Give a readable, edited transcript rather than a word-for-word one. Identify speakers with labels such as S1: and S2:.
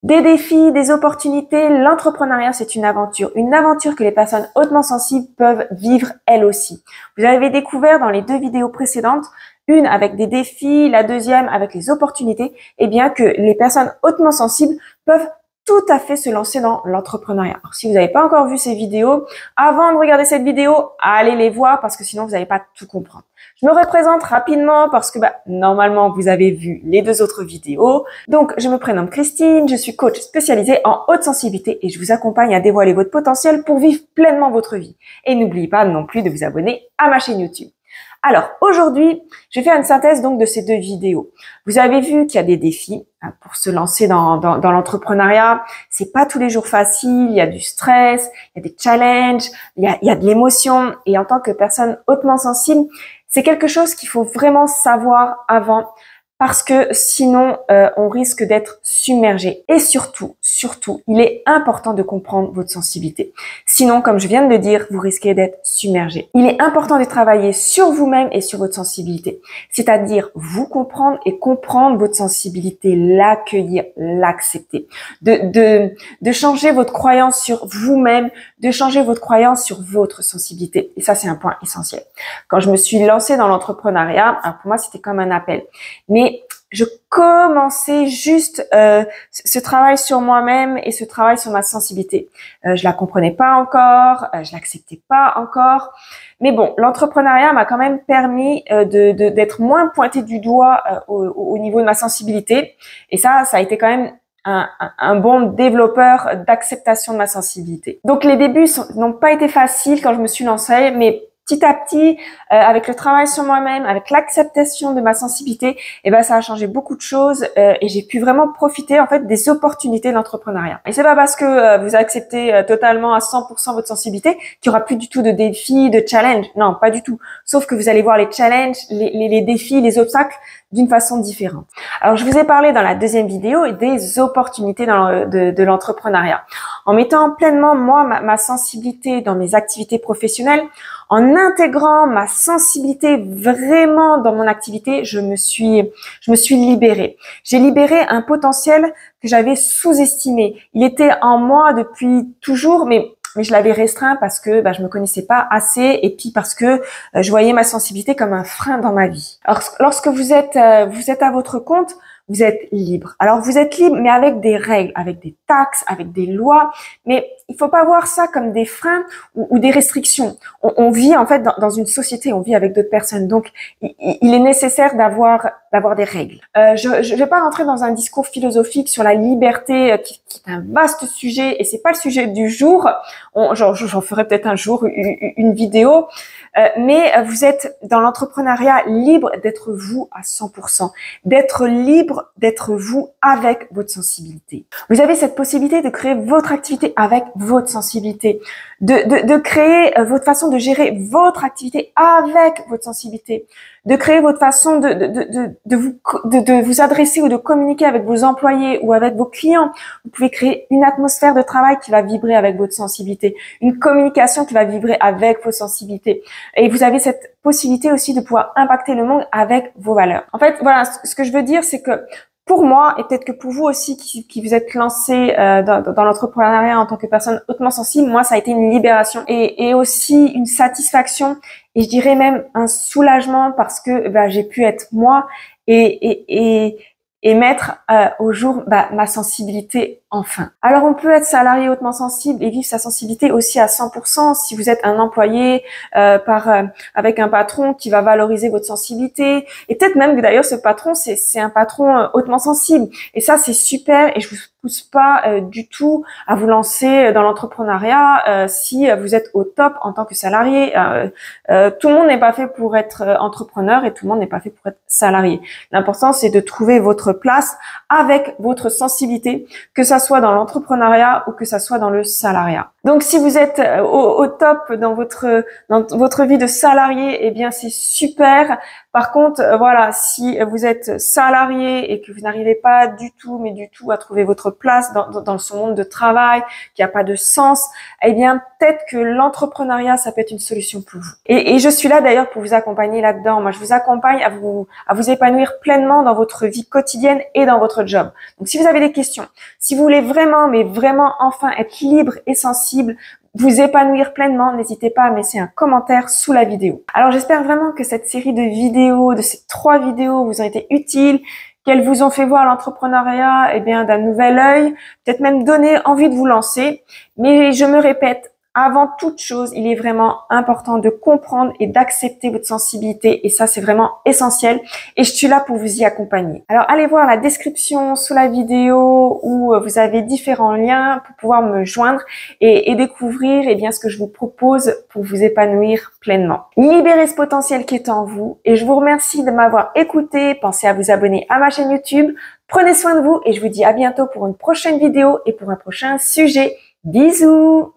S1: Des défis, des opportunités, l'entrepreneuriat, c'est une aventure que les personnes hautement sensibles peuvent vivre elles aussi. Vous avez découvert dans les 2 vidéos précédentes, une avec des défis, la deuxième avec les opportunités, et bien que les personnes hautement sensibles peuvent tout à fait se lancer dans l'entrepreneuriat. Alors, si vous n'avez pas encore vu ces vidéos, avant de regarder cette vidéo, allez les voir parce que sinon vous n'allez pas tout comprendre. Je me représente rapidement parce que normalement vous avez vu les 2 autres vidéos. Donc je me prénomme Christine, je suis coach spécialisée en haute sensibilité et je vous accompagne à dévoiler votre potentiel pour vivre pleinement votre vie. Et n'oubliez pas non plus de vous abonner à ma chaîne YouTube. Alors aujourd'hui, je vais faire une synthèse donc de ces 2 vidéos. Vous avez vu qu'il y a des défis pour se lancer dans l'entrepreneuriat. C'est pas tous les jours facile, il y a du stress, il y a des challenges, il y a de l'émotion. Et en tant que personne hautement sensible, c'est quelque chose qu'il faut vraiment savoir avant parce que sinon on risque d'être submergé. Et surtout, il est important de comprendre votre sensibilité. Sinon, comme je viens de le dire, vous risquez d'être submergé. Il est important de travailler sur vous-même et sur votre sensibilité. C'est-à-dire vous comprendre et comprendre votre sensibilité, l'accueillir, l'accepter. De changer votre croyance sur vous-même, de changer votre croyance sur votre sensibilité. Et ça, c'est un point essentiel. Quand je me suis lancée dans l'entrepreneuriat, alors pour moi, c'était comme un appel. Mais je commençais juste ce travail sur moi-même et ce travail sur ma sensibilité. Je la comprenais pas encore, je l'acceptais pas encore. Mais bon, l'entrepreneuriat m'a quand même permis d'être moins pointée du doigt au niveau de ma sensibilité. Et ça a été quand même un bon développeur d'acceptation de ma sensibilité. Donc les débuts n'ont pas été faciles quand je me suis lancée, mais petit à petit, avec le travail sur moi-même, avec l'acceptation de ma sensibilité, ça a changé beaucoup de choses et j'ai pu vraiment profiter en fait des opportunités de l'entrepreneuriat. Et c'est pas parce que vous acceptez totalement à 100% votre sensibilité qu'il y aura plus du tout de défis, de challenges. Non, pas du tout. Sauf que vous allez voir les challenges, les défis, les obstacles d'une façon différente. Alors, je vous ai parlé dans la 2e vidéo des opportunités de l'entrepreneuriat. En mettant pleinement, moi, ma sensibilité dans mes activités professionnelles, en intégrant ma sensibilité vraiment dans mon activité, je me suis libérée. J'ai libéré un potentiel que j'avais sous-estimé. Il était en moi depuis toujours, mais je l'avais restreint parce que je me connaissais pas assez et puis parce que je voyais ma sensibilité comme un frein dans ma vie. Alors, lorsque vous êtes à votre compte, vous êtes libre. Alors vous êtes libre, mais avec des règles, avec des taxes, avec des lois. Mais il faut pas voir ça comme des freins ou des restrictions. On vit en fait dans une société, on vit avec d'autres personnes. Donc il est nécessaire d'avoir des règles. Je vais pas rentrer dans un discours philosophique sur la liberté, qui est un vaste sujet et c'est pas le sujet du jour. J'en ferai peut-être un jour une vidéo. Mais vous êtes dans l'entrepreneuriat libre d'être vous à 100%, d'être libre d'être vous avec votre sensibilité. Vous avez cette possibilité de créer votre activité avec votre sensibilité, de créer votre façon de gérer votre activité avec votre sensibilité, de créer votre façon de vous adresser ou de communiquer avec vos employés ou avec vos clients. Vous pouvez créer une atmosphère de travail qui va vibrer avec votre sensibilité, une communication qui va vibrer avec vos sensibilités. Et vous avez cette possibilité aussi de pouvoir impacter le monde avec vos valeurs. En fait, voilà, ce que je veux dire, c'est que pour moi, et peut-être que pour vous aussi qui vous êtes lancé dans l'entrepreneuriat en tant que personne hautement sensible, moi, ça a été une libération et aussi une satisfaction et je dirais même un soulagement parce que j'ai pu être moi et mettre au jour ma sensibilité enfin. Alors on peut être salarié hautement sensible et vivre sa sensibilité aussi à 100% si vous êtes un employé avec un patron qui va valoriser votre sensibilité et peut-être même que d'ailleurs ce patron c'est un patron hautement sensible et ça c'est super et je vous pousse pas du tout à vous lancer dans l'entrepreneuriat si vous êtes au top en tant que salarié. Tout le monde n'est pas fait pour être entrepreneur et tout le monde n'est pas fait pour être salarié. L'important c'est de trouver votre place avec votre sensibilité, que ça soit dans l'entrepreneuriat ou que ça soit dans le salariat. Donc si vous êtes au top dans votre vie de salarié, eh bien c'est super Par contre, voilà, si vous êtes salarié et que vous n'arrivez pas du tout, mais du tout à trouver votre place dans ce monde de travail, qu'il n'y a pas de sens, eh bien, peut-être que l'entrepreneuriat, ça peut être une solution pour vous. Et je suis là d'ailleurs pour vous accompagner là-dedans. Moi, je vous accompagne à vous épanouir pleinement dans votre vie quotidienne et dans votre job. Donc, si vous avez des questions, si vous voulez vraiment, mais vraiment enfin être libre et sensible, vous épanouir pleinement, n'hésitez pas à me laisser un commentaire sous la vidéo. Alors j'espère vraiment que cette série de vidéos, de ces 3 vidéos vous ont été utiles, qu'elles vous ont fait voir l'entrepreneuriat d'un nouvel œil, peut-être même donner envie de vous lancer. Mais je me répète, avant toute chose, il est vraiment important de comprendre et d'accepter votre sensibilité et ça, c'est vraiment essentiel et je suis là pour vous y accompagner. Alors, allez voir la description sous la vidéo où vous avez différents liens pour pouvoir me joindre et découvrir ce que je vous propose pour vous épanouir pleinement. Libérez ce potentiel qui est en vous et je vous remercie de m'avoir écouté. Pensez à vous abonner à ma chaîne YouTube. Prenez soin de vous et je vous dis à bientôt pour une prochaine vidéo et pour un prochain sujet. Bisous!